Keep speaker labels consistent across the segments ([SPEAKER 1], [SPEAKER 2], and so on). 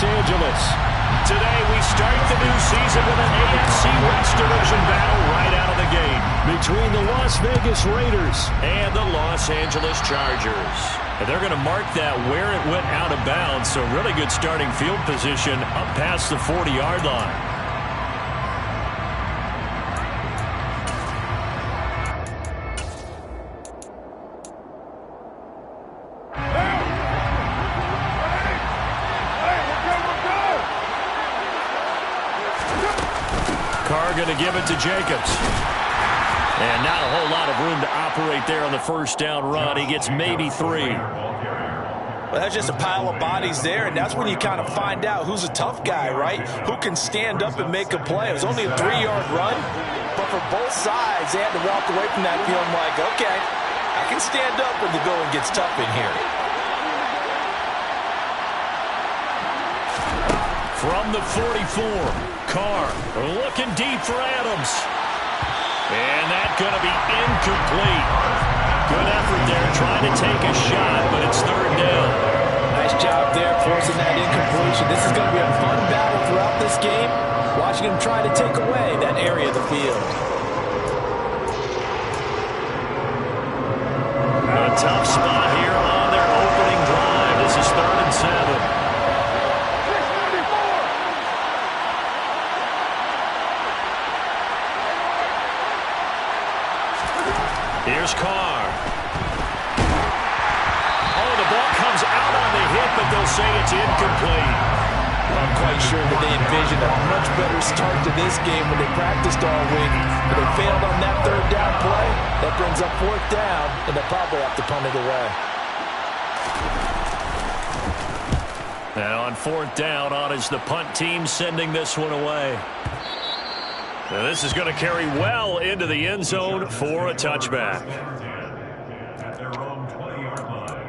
[SPEAKER 1] Angeles.
[SPEAKER 2] Today we start the new season with an AFC West division battle right out of the gate
[SPEAKER 1] between the Las Vegas Raiders
[SPEAKER 2] and the Los Angeles Chargers. And they're going to mark that where it went out of bounds, so really good starting field position up past the 40-yard line. Going to give it to Jacobs. And not a whole lot of room to operate there on the first down run. He gets maybe 3.
[SPEAKER 3] Well, that's just a pile of bodies there, and that's when you kind of find out who's a tough guy, right? Who can stand up and make a play. It was only a 3-yard run, but for both sides, they had to walk away from that feeling like, okay, I can stand up when the going gets tough in here.
[SPEAKER 2] From the 44. Carr looking deep for Adams. And that's going to be incomplete. Good effort there trying to take a shot, but it's third down.
[SPEAKER 3] Nice job there forcing that incompletion. This is going to be a fun battle throughout this game. Watching him try to take away that area of the field.
[SPEAKER 2] A tough spot here on their opening drive. This is 3rd and 7. Here's Carr. Oh, the ball comes out on the hit, but they'll say it's incomplete.
[SPEAKER 3] I'm quite sure that they envisioned a much better start to this game when they practiced all week. But they failed on that 3rd down play. That brings up 4th down, and they'll probably have to punt it away.
[SPEAKER 2] And on 4th down, on is the punt team sending this one away. Now this is going to carry well into the end zone for a touchback.
[SPEAKER 4] At their own 20-yard line.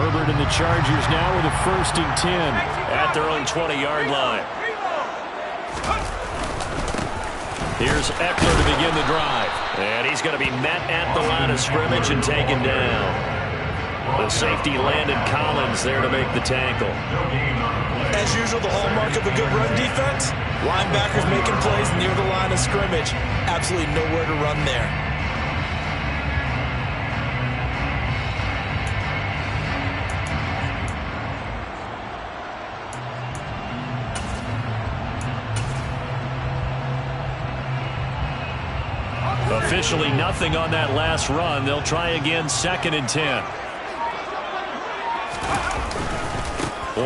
[SPEAKER 1] Herbert and the Chargers now with a 1st and 10
[SPEAKER 2] at their own 20-yard line. Here's Eckler to begin the drive. And he's going to be met at the line of scrimmage and taken down. The safety Landon Collins there to make the tackle.
[SPEAKER 3] As usual, the hallmark of a good run defense, linebackers making plays near the line of scrimmage. Absolutely nowhere to run there.
[SPEAKER 2] Officially nothing on that last run. They'll try again, 2nd and 10.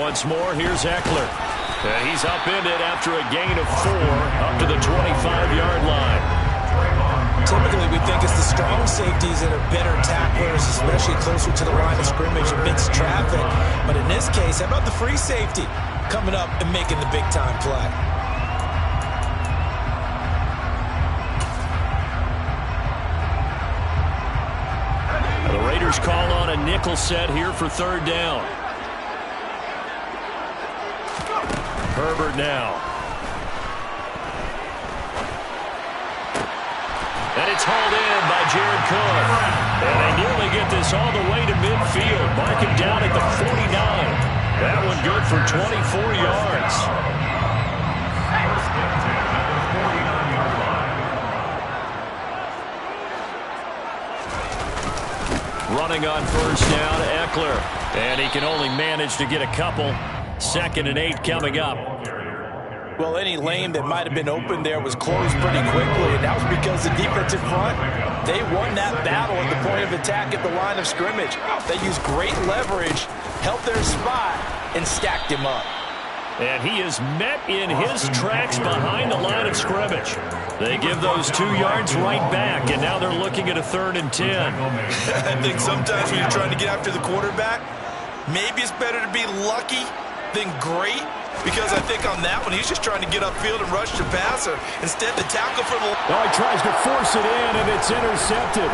[SPEAKER 2] Once more, here's Eckler. And he's upended after a gain of 4 up to the 25-yard line.
[SPEAKER 3] Typically, we think it's the strong safeties that are better tacklers, especially closer to the line of scrimmage amidst traffic. But in this case, how about the free safety coming up and making the big-time play?
[SPEAKER 2] The Raiders call on a nickel set here for 3rd down. Herbert now. And it's hauled in by Jared Cook. And they nearly get this all the way to midfield. Mark him down at the 49. That one good for 24 yards. Running on first down, Eckler. And he can only manage to get a couple. 2nd and 8 coming up.
[SPEAKER 3] Well, any lane that might have been open there was closed pretty quickly, and that was because the defensive front, they won that battle at the point of attack at the line of scrimmage. They used great leverage, held their spot, and stacked him up.
[SPEAKER 2] And he is met in his tracks behind the line of scrimmage. They give those 2 yards right back, and now they're looking at a 3rd and 10.
[SPEAKER 3] I think sometimes when you're trying to get after the quarterback, maybe it's better to be lucky than great, because I think on that one, he's just trying to get upfield and rush the passer. Instead, the tackle for the...
[SPEAKER 1] Oh, he tries to force it in, and it's intercepted.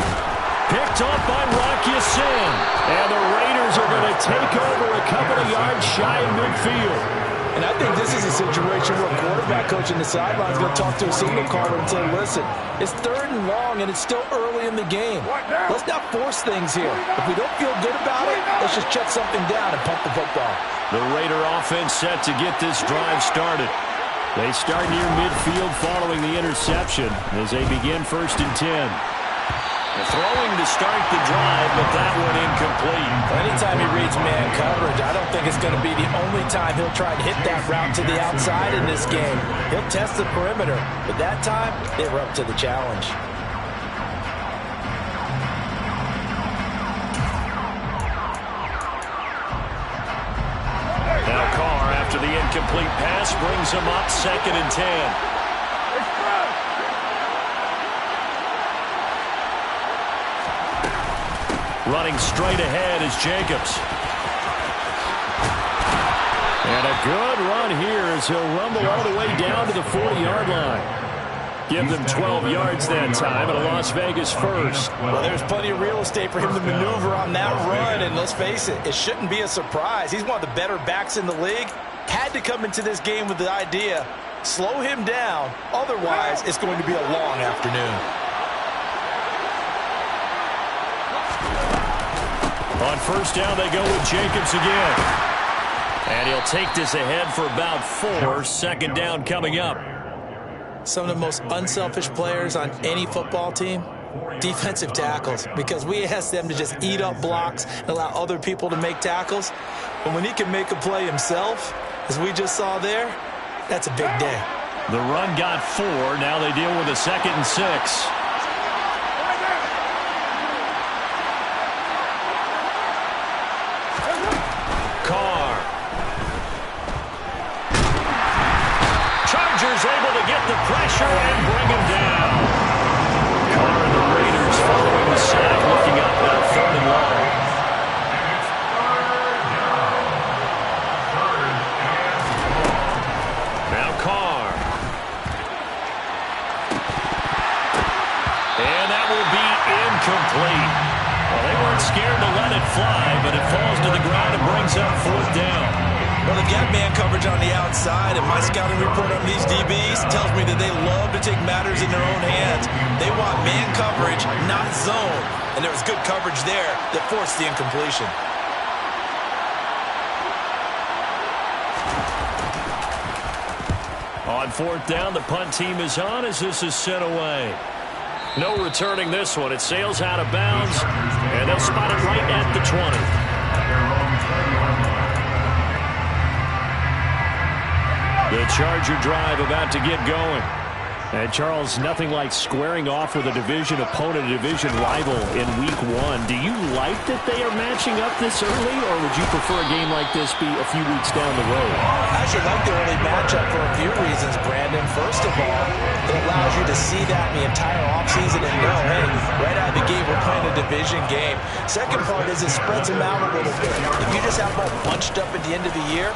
[SPEAKER 1] Picked up by Rock Ya-Sin. And the Raiders are going to take over a couple of yards shy of midfield.
[SPEAKER 3] And I think this is a situation where a quarterback coach in the sideline is going to talk to a signal caller and say, listen, it's 3rd and long, and it's still early in the game. Let's not force things here. If we don't feel good about it, let's just check something down and pump the football.
[SPEAKER 2] The Raider offense set to get this drive started.
[SPEAKER 1] They start near midfield following the interception as they begin 1st and 10.
[SPEAKER 2] Throwing to start the drive, but that one incomplete.
[SPEAKER 3] Anytime he reads man coverage, I don't think it's going to be the only time he'll try to hit that route to the outside in this game. He'll test the perimeter, but that time, they were up to the challenge.
[SPEAKER 2] Now Carr, after the incomplete pass, brings him up 2nd and 10. Running straight ahead is Jacobs.
[SPEAKER 1] And a good run here as he'll rumble all the way down to the 40-yard line. Give them 12 yards that time, and a Las Vegas first.
[SPEAKER 3] Well, there's plenty of real estate for him to maneuver on that run, and let's face it, it shouldn't be a surprise. He's one of the better backs in the league. Had to come into this game with the idea, slow him down, otherwise it's going to be a long afternoon.
[SPEAKER 2] On first down, they go with Jacobs again. And he'll take this ahead for about 4. 2nd down coming up.
[SPEAKER 3] Some of the most unselfish players on any football team, defensive tackles, because we ask them to just eat up blocks and allow other people to make tackles. But when he can make a play himself, as we just saw there, that's a big day.
[SPEAKER 2] The run got 4. Now they deal with a 2nd and 6. Able to get the pressure and bring him down. Carr and the Raiders following the sack, looking up now 3rd and long. Now Carr. And that will be incomplete. Well, they weren't scared to let it fly, but it falls to the ground and brings up 4th down.
[SPEAKER 3] Well, they've got man coverage on the outside, and my scouting report on these DBs tells me that they love to take matters in their own hands. They want man coverage, not zone. And there was good coverage there that forced the incompletion.
[SPEAKER 2] On 4th down, the punt team is on as this is sent away. No returning this one. It sails out of bounds, and they'll spot it right at the 20. The Charger drive about to get going.
[SPEAKER 1] And Charles, nothing like squaring off with a division opponent, a division rival in week 1. Do you like that they are matching up this early, or would you prefer a game like this be a few weeks down the road?
[SPEAKER 3] I actually like the early matchup for a few reasons, Brandon. First of all, it allows you to see that the entire offseason and know, hey, right out of the gate, we're playing a division game. Second part is it spreads them out a little bit. If you just have them all bunched up at the end of the year,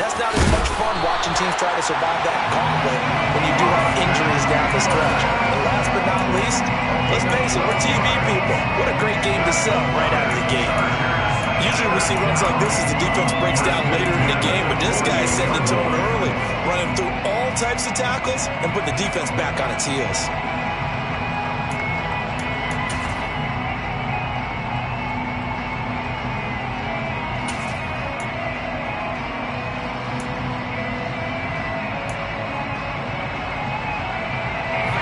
[SPEAKER 3] that's not as much fun watching teams try to survive that gauntlet when you do have injuries down the stretch. And last but not least, let's face it, we're TV people. What a great game to sell right out of the gate. Usually we see runs like this as the defense breaks down later in the game, but this guy is setting the tone early, running through all types of tackles and put the defense back on its heels.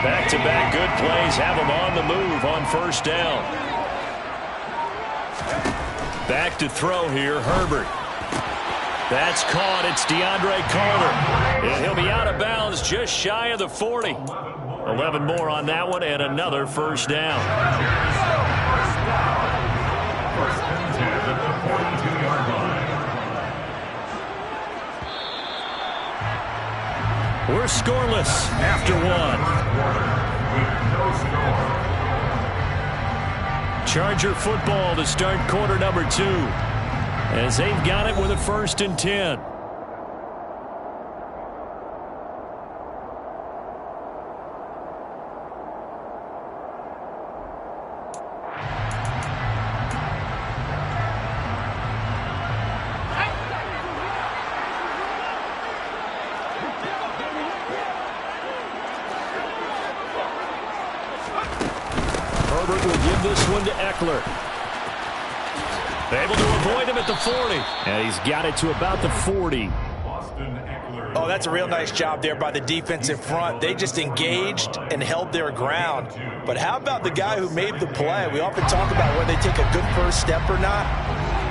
[SPEAKER 2] Back-to-back good plays have them on the move on first down. Back to throw here, Herbert. That's caught. It's DeAndre Carter. And he'll be out of bounds just shy of the 40. 11 more on that one and another first down.
[SPEAKER 4] First and 10 at the 42-yard line.
[SPEAKER 2] We're scoreless after one. Charger football to start quarter number 2. As they've got it with a 1st and 10. Herbert will give this one to Eckler. Able to avoid him at the 40. And he's got it to about the 40.
[SPEAKER 3] Oh, that's a real nice job there by the defense in front. They just engaged and held their ground. But how about the guy who made the play? We often talk about whether they take a good first step or not.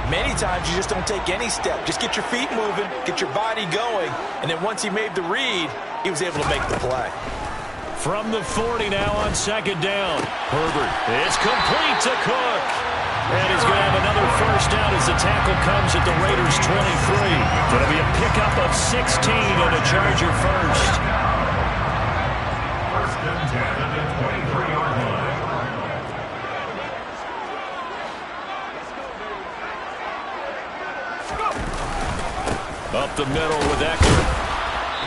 [SPEAKER 3] Many times you just don't take any step. Just get your feet moving, get your body going, and then once he made the read, he was able to make the play.
[SPEAKER 2] From the 40 now on second down. Herbert is complete to Cook. And he's going to have another first down as the tackle comes at the Raiders' 23. It'll be a pickup of 16 and a Charger first.
[SPEAKER 4] First and 10 at the 23-yard line.
[SPEAKER 2] Up the middle with Eckler.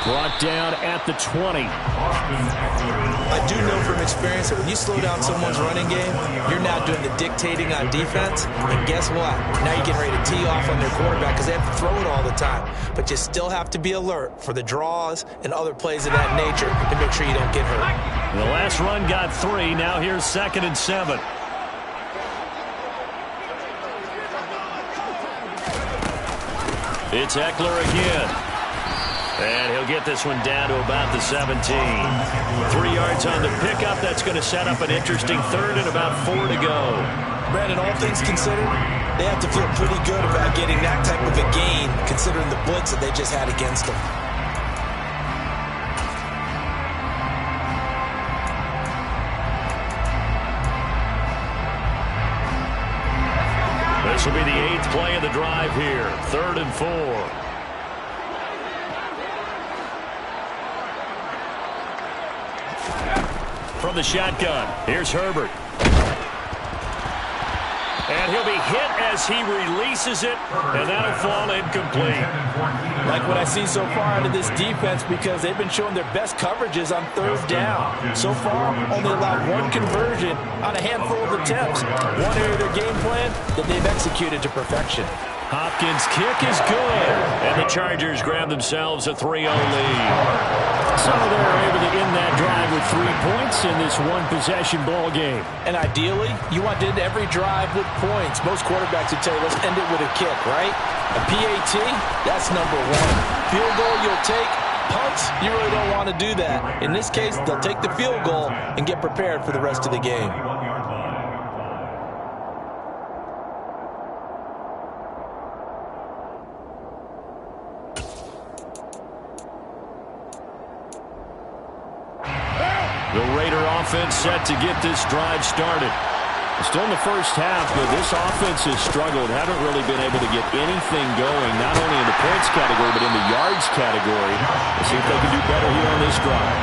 [SPEAKER 2] Brought down at the 20.
[SPEAKER 3] I do know from experience that when you slow down someone's running game, you're now doing the dictating on defense. And guess what? Now you're getting ready to tee off on their quarterback because they have to throw it all the time. But you still have to be alert for the draws and other plays of that nature to make sure you don't get hurt.
[SPEAKER 2] The last run got 3. Now here's 2nd and 7. It's Eckler again. And he'll get this one down to about the 17. 3 yards on the pickup. That's going to set up an interesting 3rd and about 4 to go.
[SPEAKER 3] Brandon, all things considered, they have to feel pretty good about getting that type of a gain considering the blitz that they just had against them.
[SPEAKER 2] This will be the 8th play of the drive here. 3rd and 4. From the shotgun, here's Herbert. And he'll be hit as he releases it, and that'll fall incomplete.
[SPEAKER 3] Like what I see so far out of this defense because they've been showing their best coverages on 3rd down. So far, only allowed 1 conversion on a handful of attempts. One area of their game plan that they've executed to perfection.
[SPEAKER 2] Hopkins' kick is good, and the Chargers grab themselves a 3-0 lead. So they're able to end that drive with 3 points in this one-possession ball game.
[SPEAKER 3] And ideally, you want to end every drive with points. Most quarterbacks would tell you, let's end it with a kick, right? A PAT, that's number 1. Field goal, you'll take. Punts, you really don't want to do that. In this case, they'll take the field goal and get prepared for the rest of the game.
[SPEAKER 2] The Raider offense set to get this drive started. Still in the first half, but this offense has struggled. Haven't really been able to get anything going, not only in the points category, but in the yards category. Let's see if they can do better here on this drive.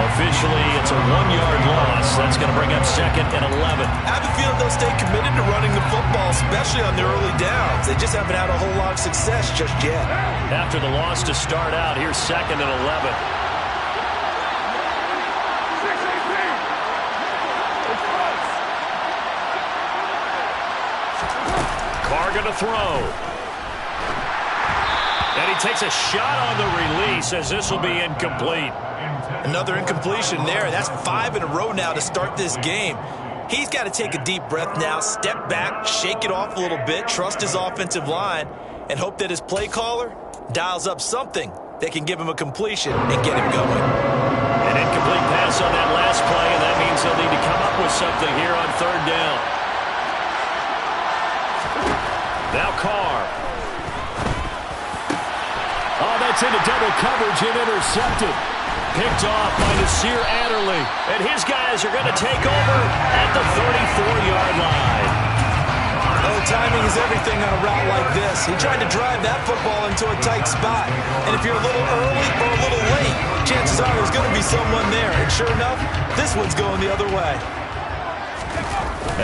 [SPEAKER 2] Officially, it's a 1-yard loss. That's going to bring up 2nd and 11.
[SPEAKER 3] I have a feeling they'll stay committed to running the football, especially on the early downs. They just haven't had a whole lot of success just yet.
[SPEAKER 2] After the loss to start out, here's 2nd and 11. Carr going to throw. And he takes a shot on the release as this will be incomplete.
[SPEAKER 3] Another incompletion there. That's 5 in a row now to start this game. He's got to take a deep breath now, step back, shake it off a little bit, trust his offensive line, and hope that his play caller dials up something that can give him a completion and get him going.
[SPEAKER 2] An incomplete pass on that last play, and that means they'll need to come up with something here on third down. Now Carr.
[SPEAKER 1] Oh, that's into double coverage and intercepted.
[SPEAKER 2] Picked off by Nasir Adderley. And his guys are going to take over at the 34-yard line.
[SPEAKER 3] Oh, timing is everything on a route like this. He tried to drive that football into a tight spot. And if you're a little early or a little late, chances are there's going to be someone there. And sure enough, this one's going the other way.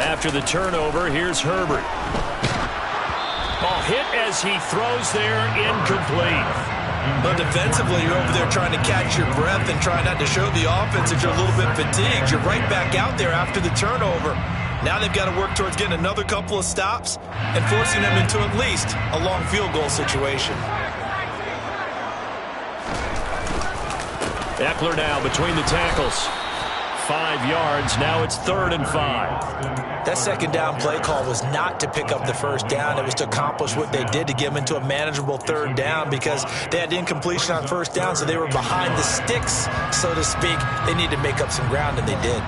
[SPEAKER 2] After the turnover, here's Herbert. Ball hit as he throws there, incomplete.
[SPEAKER 3] But defensively, you're over there trying to catch your breath and try not to show the offense that you're a little bit fatigued. You're right back out there after the turnover. Now they've got to work towards getting another couple of stops and forcing them into at least a long field goal situation.
[SPEAKER 2] Eckler now between the tackles. 5 yards. Now it's 3rd and 5.
[SPEAKER 3] That second down play call was not to pick up the first down. It was to accomplish what they did to get them into a manageable 3rd down because they had incompletion on first down, so they were behind the sticks, so to speak. They needed to make up some ground, and they did.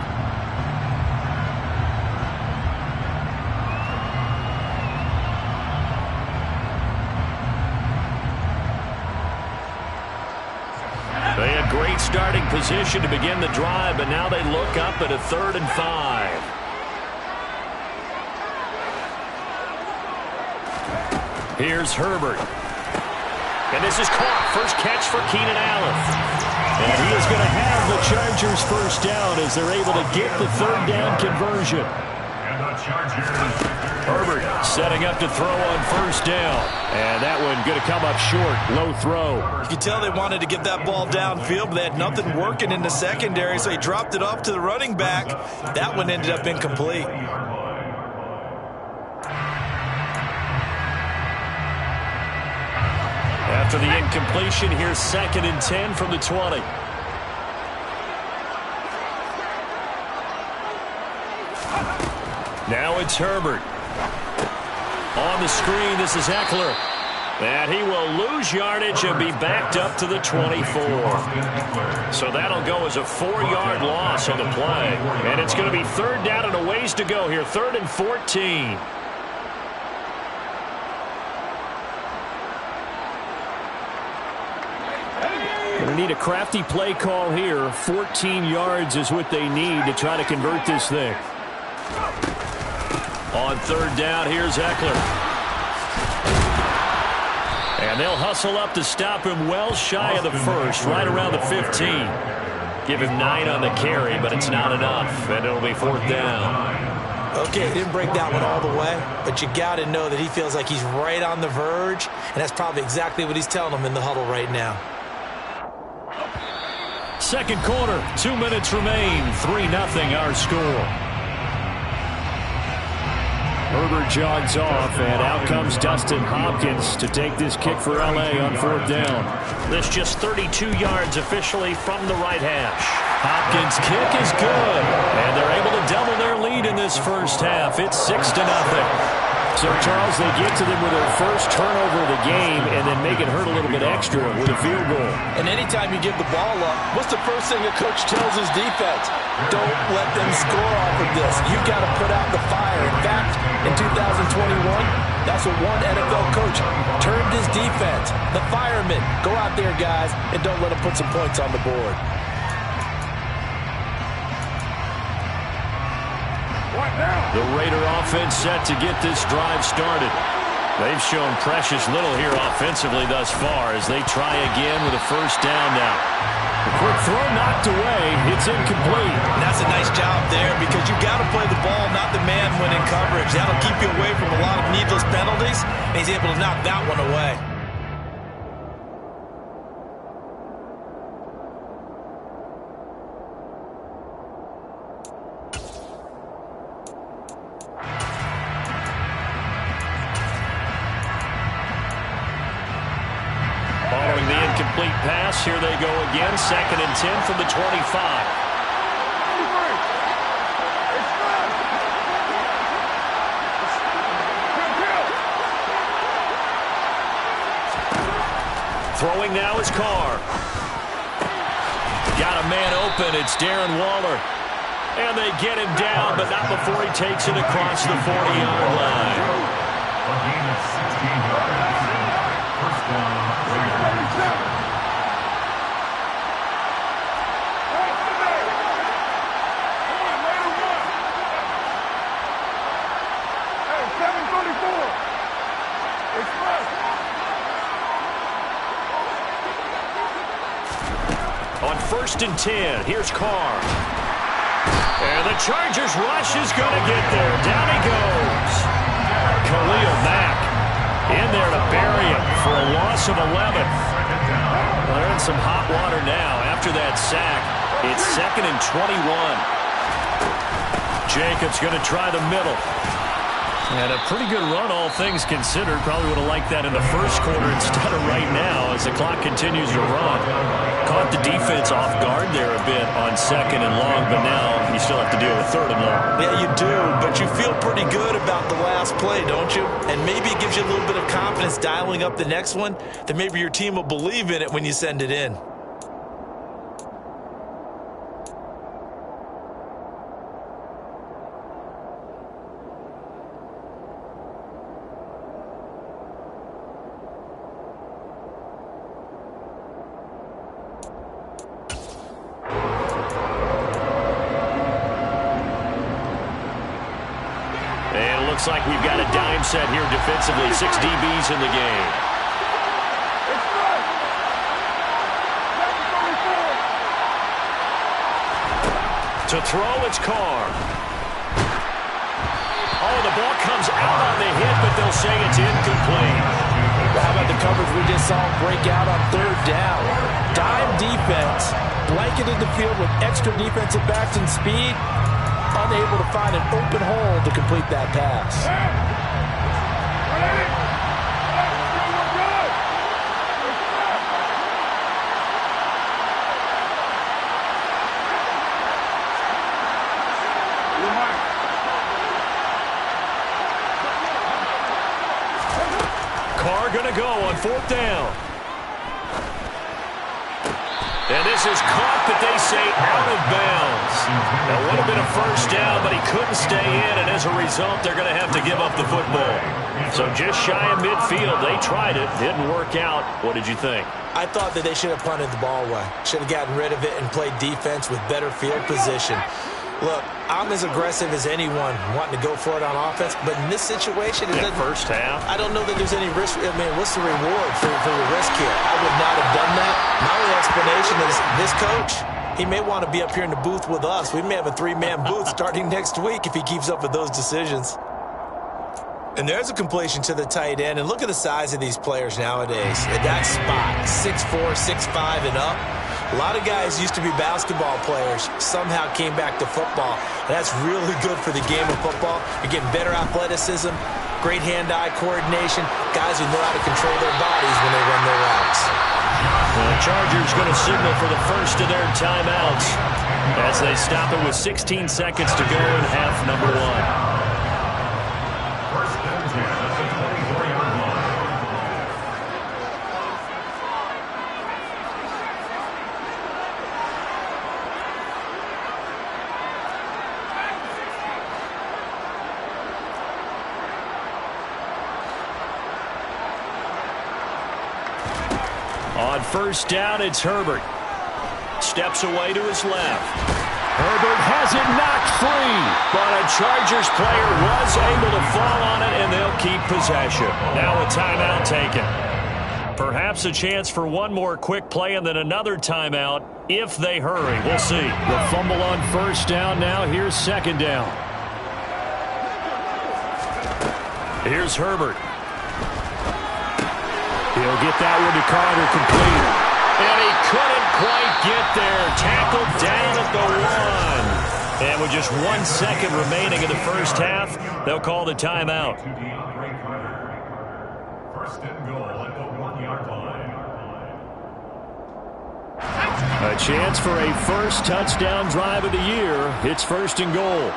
[SPEAKER 2] They had great starting position to begin the drive, but now they look up at a 3rd and 5. Here's Herbert. And this is caught. First catch for Keenan Allen.
[SPEAKER 1] And he is going to have the Chargers first down as they're able to get the 3rd down conversion.
[SPEAKER 4] And the Chargers.
[SPEAKER 2] Herbert setting up to throw on first down. And that one going to come up short. Low throw.
[SPEAKER 3] You could tell they wanted to get that ball downfield, but they had nothing working in the secondary, so he dropped it off to the running back. That one ended up incomplete.
[SPEAKER 2] After the incompletion, here's 2nd and 10 from the 20. Now it's Herbert. On the screen, this is Eckler. And he will lose yardage and be backed up to the 24. So that'll go as a 4-yard loss on the play. And it's going to be 3rd down and a ways to go here. 3rd and 14.
[SPEAKER 1] Going to need a crafty play call here. 14 yards is what they need to try to convert this thing.
[SPEAKER 2] On 3rd down, here's Eckler. And they'll hustle up to stop him well shy of the first, right around the 15. Give him 9 on the carry, but it's not enough, and it'll be 4th down.
[SPEAKER 3] Okay, he didn't break that one all the way, but you got to know that he feels like he's right on the verge, and that's probably exactly what he's telling them in the huddle right now.
[SPEAKER 1] Second quarter, 2 minutes remain. 3-0 our score. Herbert jogs off, and out comes Dustin Hopkins to take this kick for L.A. on 4th down.
[SPEAKER 2] This just 32 yards officially from the right hash.
[SPEAKER 1] Hopkins' kick is good, and they're able to double their lead in this first half. It's 6-0. So, Charles, they get to them with their first turnover of the game and then make it hurt a little bit extra with a field goal.
[SPEAKER 3] And anytime you give the ball up, what's the first thing a coach tells his defense? Don't let them score off of this. You got to put out the fire. In fact, in 2021, that's what one NFL coach termed his defense. The firemen. Go out there, guys, and don't let them put some points on the board.
[SPEAKER 2] The Raider offense set to get this drive started. They've shown precious little here offensively thus far as they try again with a first down now.
[SPEAKER 1] The quick throw knocked away. It's incomplete.
[SPEAKER 3] And that's a nice job there because you got to play the ball, not the man when in coverage. That'll keep you away from a lot of needless penalties, and he's able to knock that one away.
[SPEAKER 2] incomplete pass. Here they go again. 2nd and 10 from the 25. Throwing now is Carr. Got a man open. It's Darren Waller. And they get him down, but not before he takes it across the 40-yard line.
[SPEAKER 4] A gain of 16 yards. First down, Raiders.
[SPEAKER 2] On 1st and 10, here's Carr. And the Chargers rush is going to get there. Down he goes. Khalil Mack in there to bury him for a loss of 11. Well, they're in some hot water now after that sack. It's 2nd and 21. Jacobs going to try the middle. And a pretty good run, all things considered. Probably would have liked that in the first quarter instead of right now as the clock continues to run. Caught the defense off guard there a bit on 2nd and long, but now you still have to deal with 3rd and long.
[SPEAKER 3] Yeah, you do, but you feel pretty good about the last play, don't you? And maybe it gives you a little bit of confidence dialing up the next one, that maybe your team will believe in it when you send it in.
[SPEAKER 2] Looks like we've got a dime set here defensively. 6 DBs in the game. To throw, it's Carr. Oh, the ball comes out on the hit, but they'll say it's incomplete.
[SPEAKER 3] How about the coverage we just saw break out on 3rd down? Dime defense, blanketed the field with extra defensive backs and speed. Unable to find an open hole to complete that pass.
[SPEAKER 2] Carr gonna go on 4th down. And this is caught, but they say out of bounds. That would have been a first down, but he couldn't stay in, and as a result, they're going to have to give up the football. So just shy of midfield. They tried it. Didn't work out. What did you think?
[SPEAKER 3] I thought that they should have punted the ball away. Should have gotten rid of it and played defense with better field position. Look, I'm as aggressive as anyone wanting to go for it on offense, but in this situation, it doesn't.
[SPEAKER 2] First half.
[SPEAKER 3] I don't know that there's any risk. I mean, what's the reward for the risk here? I would not have done that. My only explanation is this coach, he may want to be up here in the booth with us. We may have a 3-man booth starting next week if he keeps up with those decisions. And there's a completion to the tight end. And look at the size of these players nowadays. At that spot, 6'4", 6'5", and up. A lot of guys used to be basketball players, somehow came back to football. And that's really good for the game of football. You're getting better athleticism, great hand-eye coordination, guys who know how to control their bodies when they run their routes.
[SPEAKER 2] The Chargers going to signal for the first of their timeouts as they stop it with 16 seconds to go in half number 1.
[SPEAKER 4] First and 10 at the 24-yard line.
[SPEAKER 2] On first down, it's Herbert. Steps away to his left. Herbert has it knocked free, but a Chargers player was able to fall on it, and they'll keep possession. Now a timeout taken. Perhaps a chance for one more quick play and then another timeout if they hurry. We'll see.
[SPEAKER 1] The fumble on first down now. Here's 2nd down.
[SPEAKER 2] Here's Herbert.
[SPEAKER 1] He'll get that one to Carter, complete.
[SPEAKER 2] And he couldn't quite get there. Tackled down at the 1. And with just 1 second remaining in the first half, they'll call the timeout.
[SPEAKER 4] To DeAndre Carter. First and goal at the 1-yard line.
[SPEAKER 1] A chance for a first touchdown drive of the year. It's 1st and goal.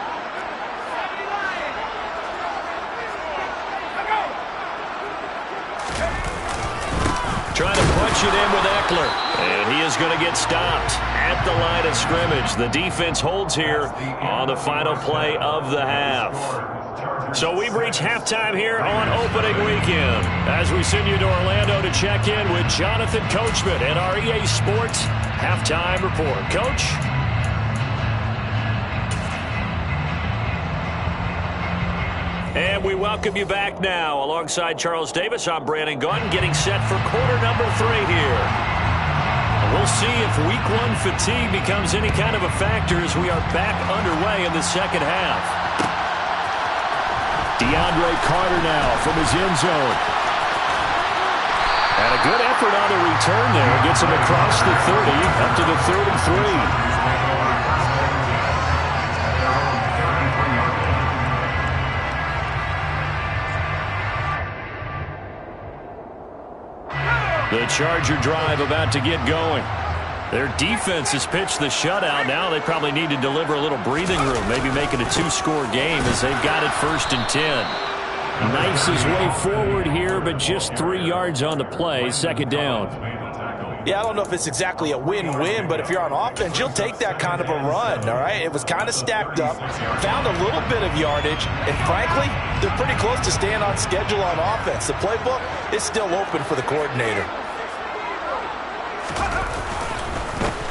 [SPEAKER 2] Trying to punch it in with Eckler. And he is going to get stopped at the line of scrimmage. The defense holds here on the final play of the half. So we've reached halftime here on opening weekend as we send you to Orlando to check in with Jonathan Coachman and our EA Sports Halftime Report. Coach? And we welcome you back now. Alongside Charles Davis, I'm Brandon Gaudin, getting set for quarter number 3 here. We'll see if week 1 fatigue becomes any kind of a factor as we are back underway in the second half.
[SPEAKER 1] DeAndre Carter now from his end zone. And a good effort on the return there. Gets him across the 30, up to the 33.
[SPEAKER 2] The Charger drive about to get going. Their defense has pitched the shutout. Now they probably need to deliver a little breathing room, maybe make it a 2-score game as they've got it 1st and 10.
[SPEAKER 1] Knifes his way forward here, but just 3 yards on the play. 2nd down.
[SPEAKER 3] Yeah, I don't know if it's exactly a win-win, but if you're on offense, you'll take that kind of a run, all right? It was kind of stacked up, found a little bit of yardage, and frankly, they're pretty close to staying on schedule on offense. The playbook is still open for the coordinator.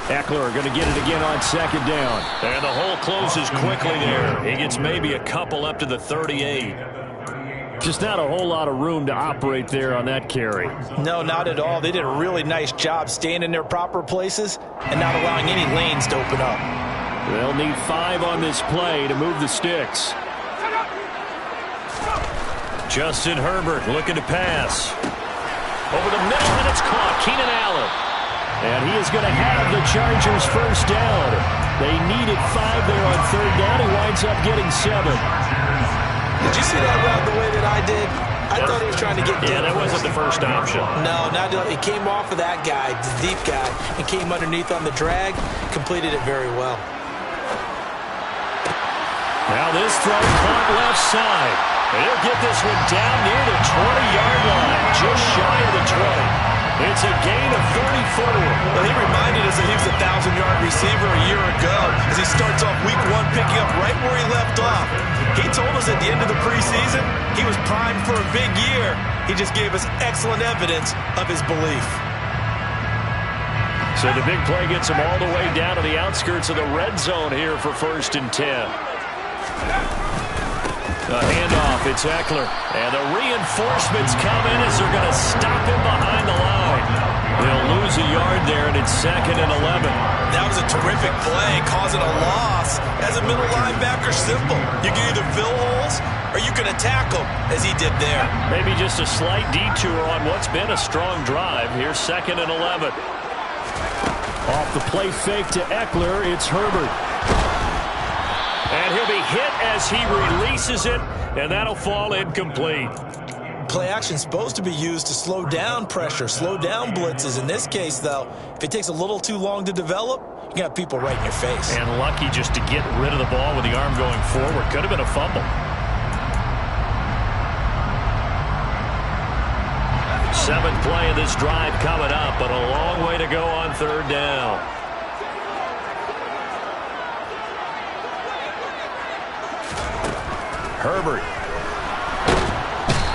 [SPEAKER 1] Eckler going to get it again on 2nd down.
[SPEAKER 2] And the hole closes quickly there. He gets maybe a couple up to the 38.
[SPEAKER 1] Just not a whole lot of room to operate there on that carry.
[SPEAKER 3] No, not at all. They did a really nice job staying in their proper places and not allowing any lanes to open up.
[SPEAKER 1] They'll need 5 on this play to move the sticks.
[SPEAKER 2] Justin Herbert looking to pass. Over the middle, and it's caught. Keenan Allen.
[SPEAKER 1] And he is going to have the Chargers 1st down. They needed 5 there on 3rd down. He winds up getting 7.
[SPEAKER 3] Did you see that route the way that I did? I thought he was trying to get deep.
[SPEAKER 2] Yeah, that wasn't the first option.
[SPEAKER 3] No, it came off of that guy, the deep guy, and came underneath on the drag, completed it very well.
[SPEAKER 2] Now this throw caught left side. He'll get this one down near the 20-yard line, just shy of the 20. It's a gain of 34.
[SPEAKER 3] Well, he reminded us that he was a 1,000-yard receiver a year ago as he starts off week 1 picking up right where he left off. He told us at the end of the preseason he was primed for a big year. He just gave us excellent evidence of his belief.
[SPEAKER 2] So the big play gets him all the way down to the outskirts of the red zone here for 1st and 10. A handoff, it's Eckler. And the reinforcements come in as they're going to stop him behind the line. They'll lose a yard there, and it's 2nd and 11.
[SPEAKER 3] That was a terrific play, causing a loss. As a middle linebacker, simple. You can either fill holes or you can attack them, as he did there.
[SPEAKER 2] Maybe just a slight detour on what's been a strong drive. Here's 2nd and 11.
[SPEAKER 1] Off the play fake to Eckler, it's Herbert.
[SPEAKER 2] And he'll be hit as he releases it, and that'll fall incomplete.
[SPEAKER 3] Play action is supposed to be used to slow down pressure, slow down blitzes. In this case, though, if it takes a little too long to develop, you got people right in your face.
[SPEAKER 2] And lucky just to get rid of the ball with the arm going forward. Could have been a fumble. Seventh play of this drive coming up, but a long way to go on 3rd down.
[SPEAKER 1] Herbert.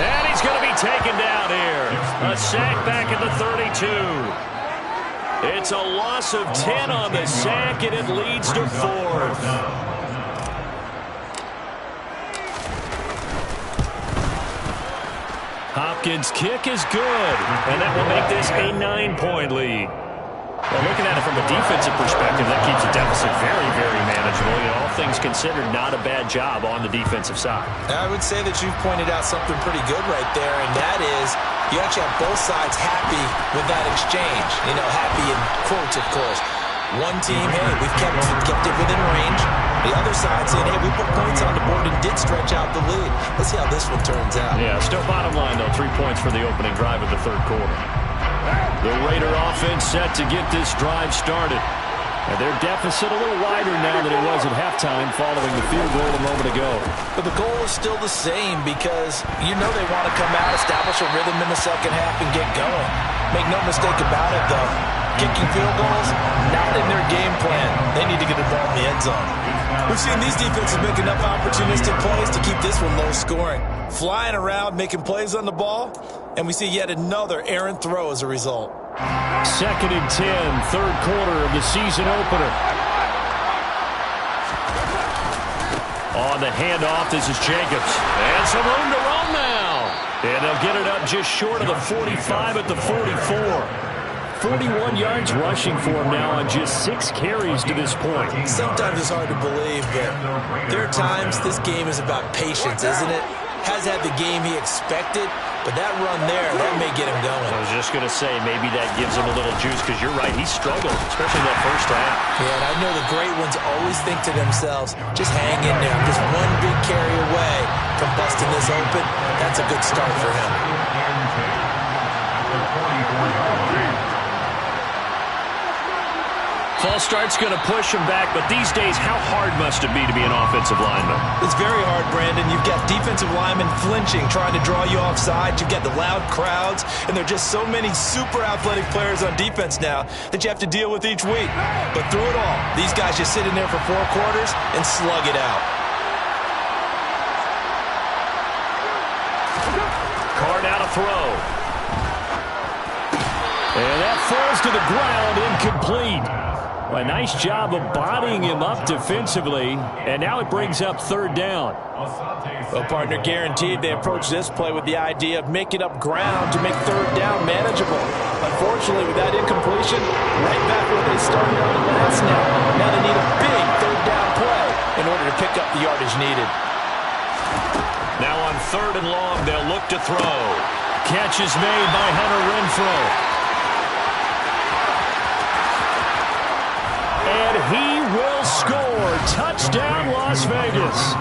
[SPEAKER 2] And he's going to be taken down here. A sack back at the 32. It's a loss of 10 on the sack, and it leads to 4th. Hopkins' kick is good, and that will make this a 9-point lead. Well, looking at it from a defensive perspective, that keeps the deficit very, very manageable. You know, all things considered, not a bad job on the defensive side.
[SPEAKER 3] I would say that you've pointed out something pretty good right there, and that is you actually have both sides happy with that exchange. You know, happy in quotes, of course. One team, hey, we've kept it within range. The other side saying, hey, we put points on the board and did stretch out the lead. Let's see how this one turns out.
[SPEAKER 2] Yeah, still bottom line, though, 3 points for the opening drive of the 3rd quarter. The Raider offense set to get this drive started.
[SPEAKER 1] And their deficit a little wider now than it was at halftime following the field goal a moment ago.
[SPEAKER 3] But the goal is still the same because you know they want to come out, establish a rhythm in the second half, and get going. Make no mistake about it, though. Kicking field goals, not in their game plan. They need to get the ball in the end zone. We've seen these defenses make enough opportunistic plays to keep this one low scoring. Flying around, making plays on the ball, and we see yet another errant throw as a result.
[SPEAKER 1] 2nd and 10, third quarter of the season opener.
[SPEAKER 2] On the handoff, this is Jacobs. And some room to run now. And they'll get it up just short of the 45 at the 44.
[SPEAKER 1] 41 yards rushing for him now on just 6 carries to this point.
[SPEAKER 3] Sometimes it's hard to believe, but there are times this game is about patience, isn't it? Has had the game he expected, but that run there, that may get him going.
[SPEAKER 2] I was just going to say, maybe that gives him a little juice, because you're right, he struggled, especially in that first half.
[SPEAKER 3] Yeah, and I know the great ones always think to themselves, just hang in there. I'm just one big carry away from busting this open. That's a good start for him.
[SPEAKER 2] False start's going to push him back, but these days, how hard must it be to be an offensive lineman?
[SPEAKER 3] It's very hard, Brandon. You've got defensive linemen flinching, trying to draw you offside. You've got the loud crowds, and there are just so many super athletic players on defense now that you have to deal with each week. But through it all, these guys just sit in there for 4 quarters and slug it out.
[SPEAKER 2] Carr now to throw.
[SPEAKER 1] And that falls to the ground, incomplete. A nice job of bodying him up defensively, and now it brings up 3rd down.
[SPEAKER 3] Well, partner, guaranteed they approach this play with the idea of making up ground to make 3rd down manageable. Unfortunately, with that incompletion, right back where they started on the last snap. Now they need a big 3rd down play in order to pick up the yardage needed.
[SPEAKER 2] Now on 3rd and long, they'll look to throw. Catch is made by Hunter Renfrow.
[SPEAKER 1] And he will score. Touchdown, Las Vegas.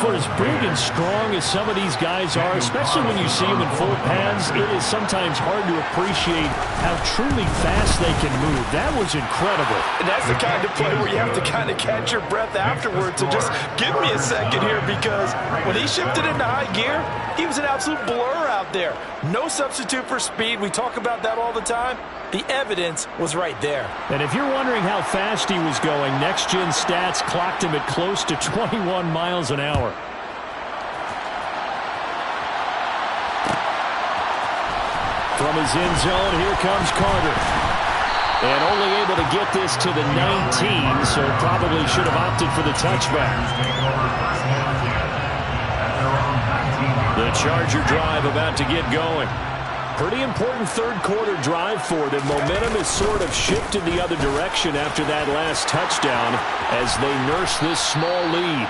[SPEAKER 1] For as big and strong as some of these guys are, especially when you see them in full pads, it is sometimes hard to appreciate how truly fast they can move. That was incredible.
[SPEAKER 3] And that's the kind of play where you have to kind of catch your breath afterwards. So just give me a second here, because when he shifted into high gear, he was an absolute blur out there. No substitute for speed. We talk about that all the time. The evidence was right there.
[SPEAKER 1] And if you're wondering how fast he was going, Next Gen Stats clocked him at close to 21 miles an hour. From his end zone, here comes Carter. And only able to get this to the 19, so probably should have opted for the touchback.
[SPEAKER 2] The Charger drive about to get going.
[SPEAKER 1] Pretty important 3rd quarter drive for them. Momentum has sort of shifted the other direction after that last touchdown as they nurse this small lead.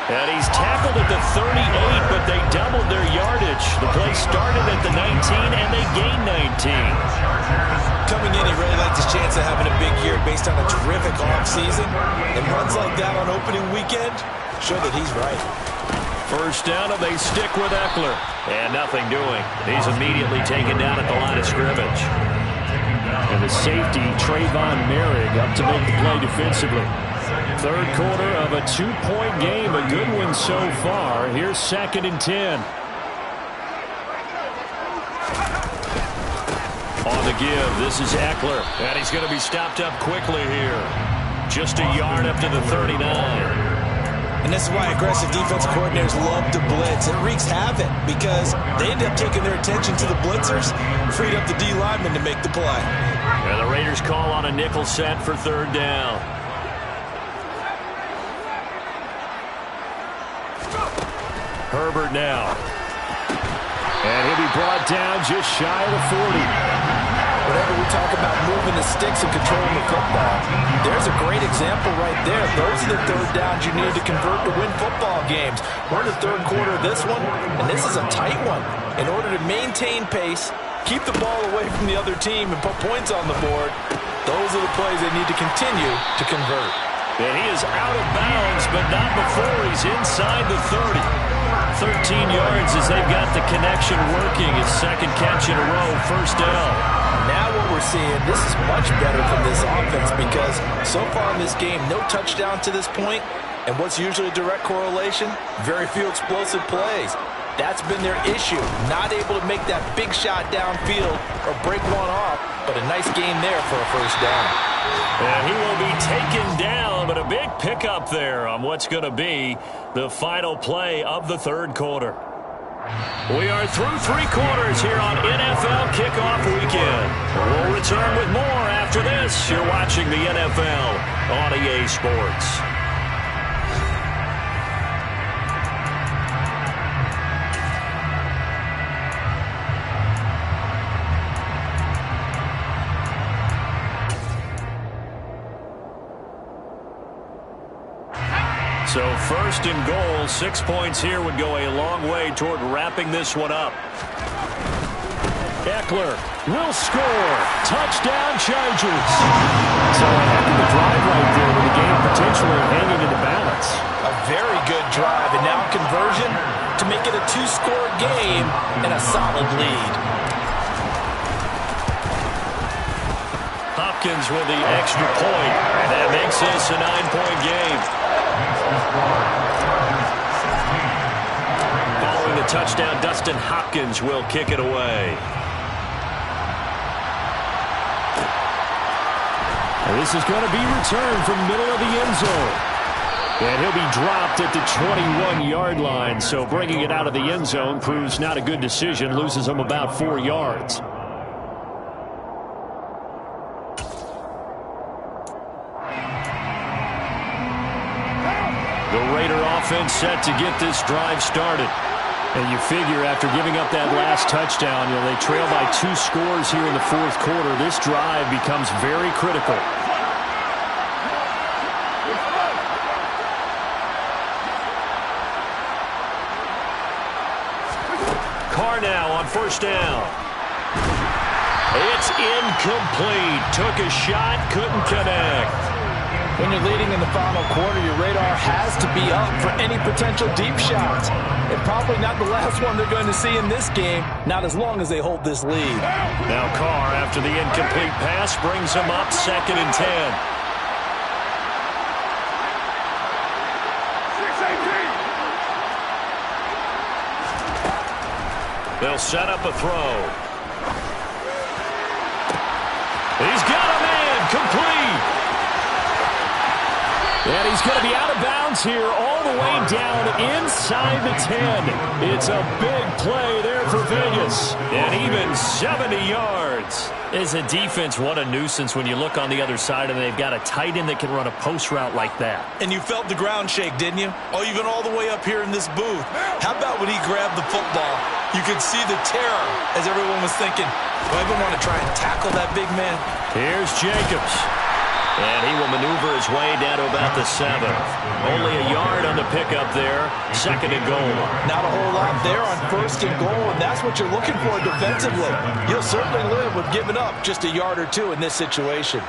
[SPEAKER 2] And he's tackled at the 38, but they doubled their yardage. The play started at the 19, and they gained 19.
[SPEAKER 3] Coming in, he really liked his chance of having a big year based on a terrific offseason. And runs like that on opening weekend show that he's right.
[SPEAKER 2] First down, and they stick with Eckler. And nothing doing. He's immediately taken down at the line of scrimmage.
[SPEAKER 1] And the safety, Trayvon Merrick, up to make the play defensively. 3rd quarter of a 2-point game. A good one so far. Here's 2nd and 10.
[SPEAKER 2] On the give, this is Eckler. And he's going to be stopped up quickly here. Just a yard up to the 39.
[SPEAKER 3] And this is why aggressive defensive coordinators love to blitz. It wreaks havoc because they end up taking their attention to the blitzers, freed up the D lineman to make the play.
[SPEAKER 2] And the Raiders call on a nickel set for 3rd down.
[SPEAKER 1] Herbert now. And he'll be brought down just shy of the 40.
[SPEAKER 3] Whenever we talk about moving the sticks and controlling the football, there's a great example right there. Those are the 3rd downs you need to convert to win football games. We're in the 3rd quarter of this one, and this is a tight one. In order to maintain pace, keep the ball away from the other team, and put points on the board, those are the plays they need to continue to convert.
[SPEAKER 2] And he is out of bounds, but not before he's inside the 30. 13 yards as they've got the connection working. His second catch in a row, first down.
[SPEAKER 3] Now what we're seeing, this is much better from this offense because so far in this game, no touchdown to this point, and what's usually a direct correlation? Very few explosive plays. That's been their issue, not able to make that big shot downfield or break one off, but a nice game there for a first down.
[SPEAKER 2] And he will be taken down, but a big pickup there on what's going to be the final play of the third quarter. We are through 3 quarters here on NFL Kickoff Weekend. We'll return with more after this. You're watching the NFL on EA Sports. So first and goal, 6 points here would go a long way toward wrapping this one up.
[SPEAKER 1] Eckler will score. Touchdown, Chargers. So a heck of a drive right there with the game potentially hanging in the balance.
[SPEAKER 3] A very good drive, and now conversion to make it a 2-score game and a solid lead.
[SPEAKER 2] Hopkins with the extra point, and that makes this a 9-point game. Following the touchdown, Dustin Hopkins will kick it away.
[SPEAKER 1] And this is going to be returned from middle of the end zone. And he'll be dropped at the 21-yard line. So bringing it out of the end zone proves not a good decision. Loses him about 4 yards.
[SPEAKER 2] The Raider offense set to get this drive started.
[SPEAKER 1] And you figure after giving up that last touchdown, they trail by 2 scores here in the fourth quarter. This drive becomes very critical.
[SPEAKER 2] Carr now on first down. It's incomplete. Took a shot, couldn't connect.
[SPEAKER 3] When you're leading in the final quarter, your radar has to be up for any potential deep shots. And probably not the last one they're going to see in this game, not as long as they hold this lead.
[SPEAKER 2] Now Carr, after the incomplete pass, brings him up 2nd and 10. They'll set up a throw. He's got a man, complete.
[SPEAKER 1] And he's going to be out of bounds here all the way down inside the 10. It's a big play there for Vegas.
[SPEAKER 2] And even 70 yards.
[SPEAKER 1] As a defense, what a nuisance when you look on the other side and they've got a tight end that can run a post route like that.
[SPEAKER 3] And you felt the ground shake, didn't you? Oh, even all the way up here in this booth. How about when he grabbed the football? You could see the terror as everyone was thinking, do I even want to try and tackle that big man?
[SPEAKER 2] Here's Jacobs. And he will maneuver his way down to about the 7. Only a yard on the pickup there. 2nd and goal.
[SPEAKER 3] Not a whole lot there on 1st and goal, and that's what you're looking for defensively. You'll certainly live with giving up just a yard or 2 in this situation.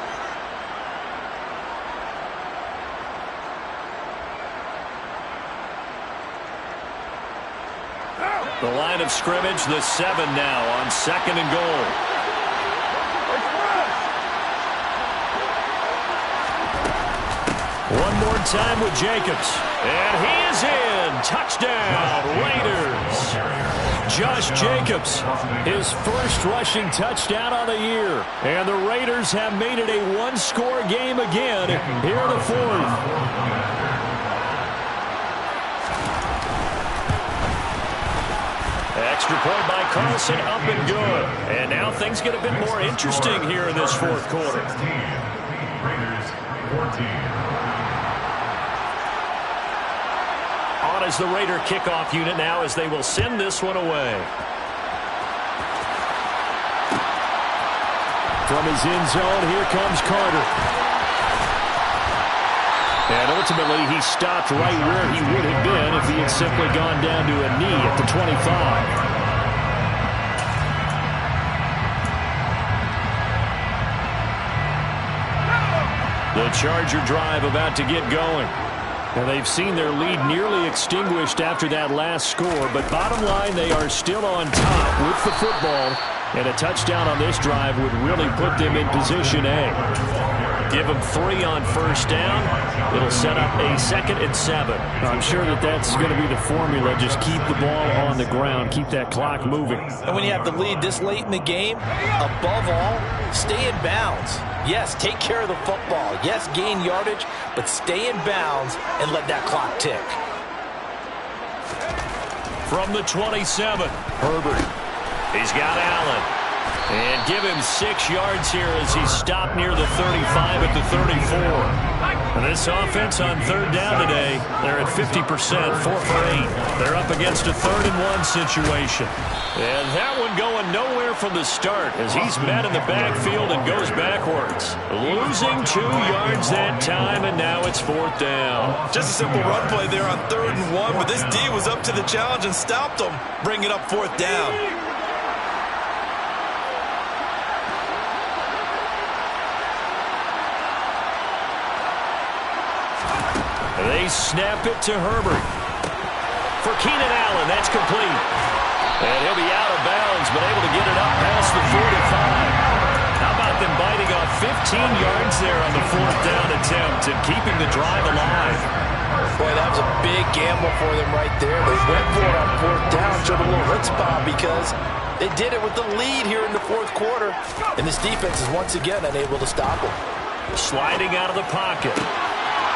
[SPEAKER 2] The line of scrimmage, the 7 now on 2nd and goal. One more time with Jacobs. And he is in. Touchdown, Raiders.
[SPEAKER 1] Josh Jacobs, his first rushing touchdown on the year. And the Raiders have made it a 1-score game again here in the 4th.
[SPEAKER 2] Extra point by Carlson, up and good. And now things get a bit more interesting here in this 4th quarter.
[SPEAKER 4] Raiders 14.
[SPEAKER 2] On as the Raider kickoff unit now as they will send this one away.
[SPEAKER 1] From his end zone, here comes Carter. And ultimately, he stopped right where he would have been if he had simply gone down to a knee at the 25.
[SPEAKER 2] The Charger drive about to get going.
[SPEAKER 1] And they've seen their lead nearly extinguished after that last score, but bottom line, they are still on top with the football, and a touchdown on this drive would really put them in position A. Give them 3 on first down. It'll set up a 2nd and 7. I'm sure that's going to be the formula. Just keep the ball on the ground. Keep that clock moving.
[SPEAKER 3] And when you have the lead this late in the game, above all, stay in bounds. Yes, take care of the football. Yes, gain yardage, but stay in bounds and let that clock tick.
[SPEAKER 2] From the 27, Herbert. He's got Allen. And give him 6 yards here as he's stopped near the 35 at the 34. And this offense on 3rd down today, they're at 50%, 4 for 8. They're up against a 3rd and 1 situation. And that one going nowhere from the start as he's met in the backfield and goes backwards. Losing 2 yards that time, and now it's 4th down.
[SPEAKER 3] Just a simple run play there on 3rd and 1, but this D was up to the challenge and stopped him, bringing up 4th down.
[SPEAKER 2] They snap it to Herbert. For Keenan Allen, that's complete. And he'll be out of bounds, but able to get it up past the 45. How about them biting off 15 yards there on the 4th down attempt and keeping the drive alive?
[SPEAKER 3] Boy, that was a big gamble for them right there. They went for it on 4th down, showed a little chutzpah because they did it with the lead here in the 4th quarter. And this defense is once again unable to stop them.
[SPEAKER 2] Sliding out of the pocket.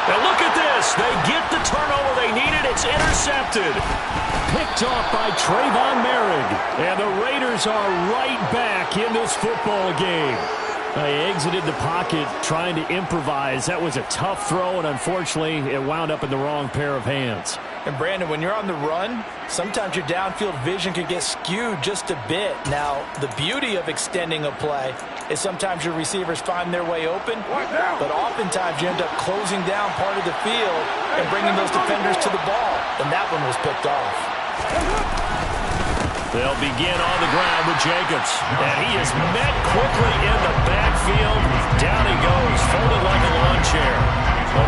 [SPEAKER 2] And look at this. They get the turnover they needed. It's intercepted.
[SPEAKER 1] Picked off by Trayvon Merrick. And the Raiders are right back in this football game. They exited the pocket trying to improvise. That was a tough throw, and unfortunately, it wound up in the wrong pair of hands.
[SPEAKER 3] And Brandon, when you're on the run, sometimes your downfield vision can get skewed just a bit. Now, the beauty of extending a play is sometimes your receivers find their way open, but oftentimes you end up closing down part of the field and bringing those defenders to the ball, and that one was picked off.
[SPEAKER 2] They'll begin on the ground with Jacobs. And he is met quickly in the backfield. Down he goes, folded like a lawn chair.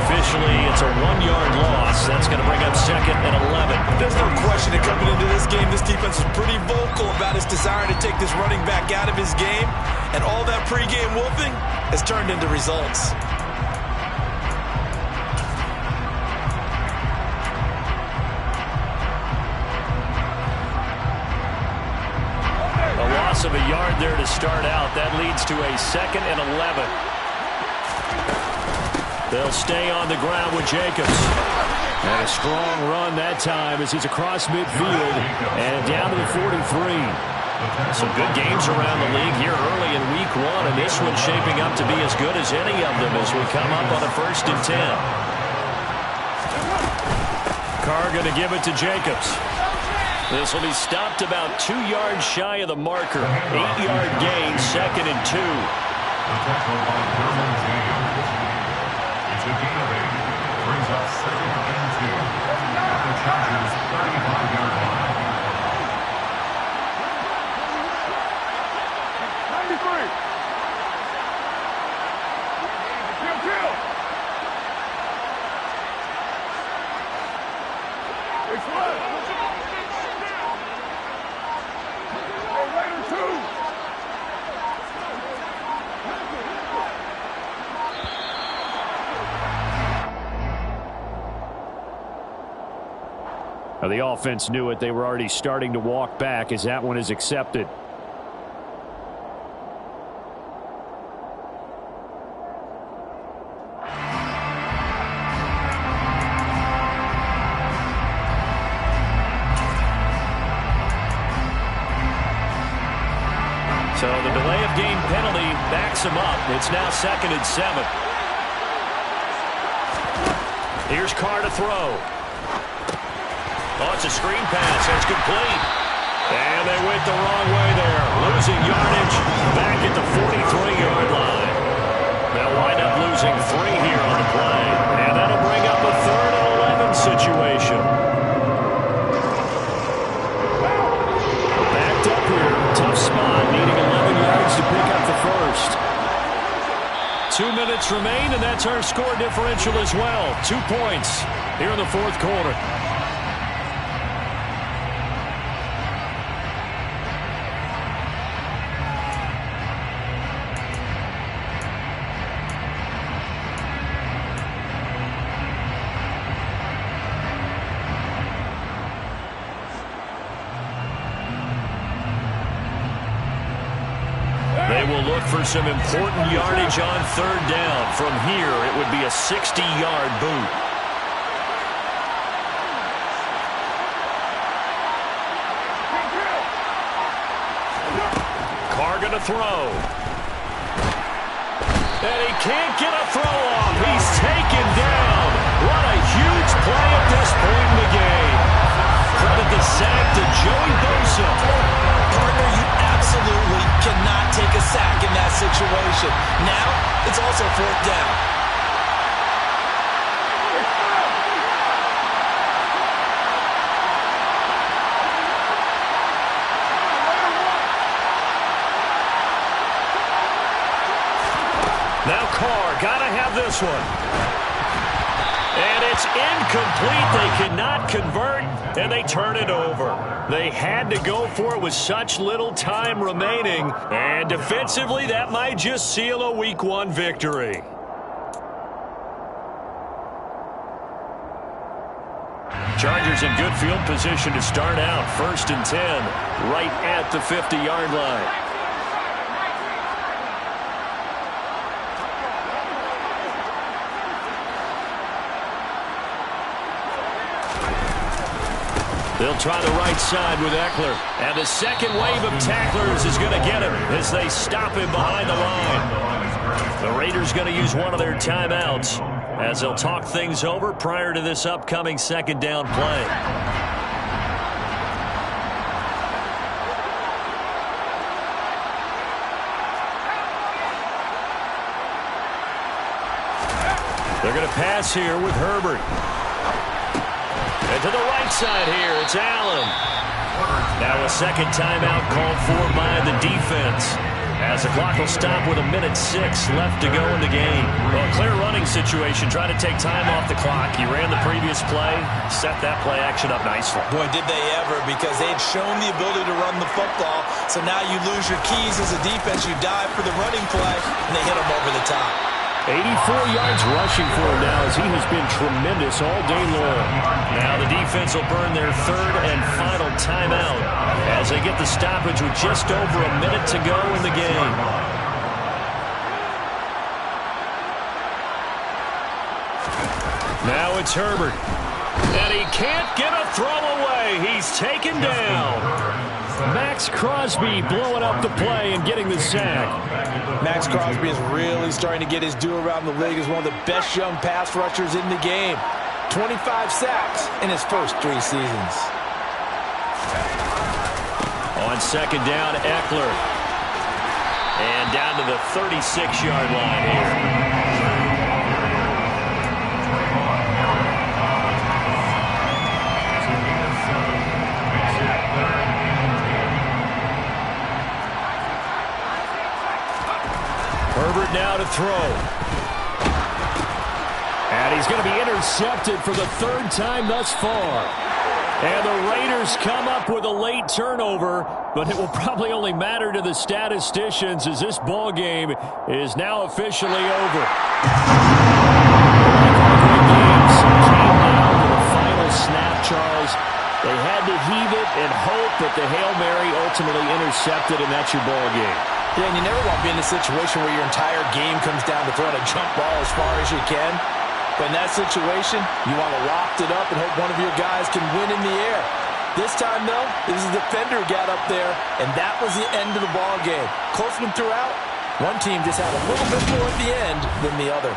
[SPEAKER 2] Officially, it's a 1-yard loss. That's going to bring up 2nd and 11.
[SPEAKER 3] There's no question that coming into this game, this defense is pretty vocal about its desire to take this running back out of his game. And all that pregame wolfing has turned into results.
[SPEAKER 2] Of a yard there to start out. That leads to a 2nd and 11. They'll stay on the ground with Jacobs. And a strong run that time as he's across midfield and down to the 43. Some good games around the league here early in week 1, and this one's shaping up to be as good as any of them as we come up on a 1st and 10. Carr going to give it to Jacobs. This will be stopped about 2 yards shy of the marker. 8-yard gain, 2nd and 2.
[SPEAKER 4] The tackle by Derwin James. It's a gain of 8. Brings up 2nd and 2. At the Chargers' 35-yard line. 93. Kill. It's one.
[SPEAKER 1] Now, the offense knew it. They were already starting to walk back as that one is accepted.
[SPEAKER 2] So the delay of game penalty backs him up. It's now 2nd and 7. Here's Carr to throw. Oh, it's a screen pass. That's complete. And they went the wrong way there. Losing yardage back at the 43-yard line. They'll wind up losing 3 here on the play. And that'll bring up a 3rd and 11 situation.
[SPEAKER 1] Backed up here. Tough spot. Needing 11 yards to pick up the 1st.
[SPEAKER 2] 2 minutes remain, and that's our score differential as well. 2 points here in the fourth quarter. They will look for some important yardage on third down. From here, it would be a 60-yard boot. Carr going to throw. And he can't get a throw off. He's taken down. What a huge play at this point in the game. Credit the sack to Joey Bosa.
[SPEAKER 3] Partner, you absolutely cannot take a sack in that situation. Now, it's also fourth down.
[SPEAKER 2] Now Carr, gotta have this one. And it's incomplete. They cannot convert, and they turn it over. They had to go for it with such little time remaining. And defensively, that might just seal a Week 1 victory. Chargers in good field position to start out. 1st and 10, right at the 50-yard line. They'll try the right side with Eckler. And the second wave of tacklers is going to get him as they stop him behind the line. The Raiders going to use one of their timeouts as they'll talk things over prior to this upcoming second down play. They're going to pass here with Herbert. And to the right side here, it's Allen. Now a second timeout called for by the defense, as the clock will stop with 1:06 left to go in the game. Well, a clear running situation, trying to take time off the clock. He ran the previous play, set that play action up nicely.
[SPEAKER 3] Boy, did they ever, because they'd shown the ability to run the football. So now you lose your keys as a defense. You dive for the running play, and they hit them over the top.
[SPEAKER 1] 84 yards rushing for him now, as he has been tremendous all day long.
[SPEAKER 2] Now the defense will burn their third and final timeout as they get the stoppage with just over a minute to go in the game. Now it's Herbert. And he can't get a throw away. He's taken down.
[SPEAKER 1] Max Crosby blowing up the play and getting the sack.
[SPEAKER 3] Max Crosby is really starting to get his due around the league as one of the best young pass rushers in the game. 25 sacks in his first 3 seasons.
[SPEAKER 2] On second down, Eckler. And down to the 36-yard line here. Herbert now to throw.
[SPEAKER 1] And he's going to be intercepted for the 3rd time thus far. And the Raiders come up with a late turnover, but it will probably only matter to the statisticians as this ball game is now officially over. The final snap, Charles. They had to heave it and hope that the Hail Mary ultimately intercepted, and that's your ball game.
[SPEAKER 3] Yeah, and you never want to be in a situation where your entire game comes down to throwing a jump ball as far as you can. But in that situation, you want to loft it up and hope one of your guys can win in the air. This time, though, it was the defender who got up there, and that was the end of the ball game. Close one throughout. One team just had a little bit more at the end than the other.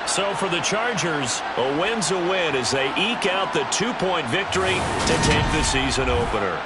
[SPEAKER 2] So for the Chargers, a win's a win as they eke out the 2-point victory to take the season opener.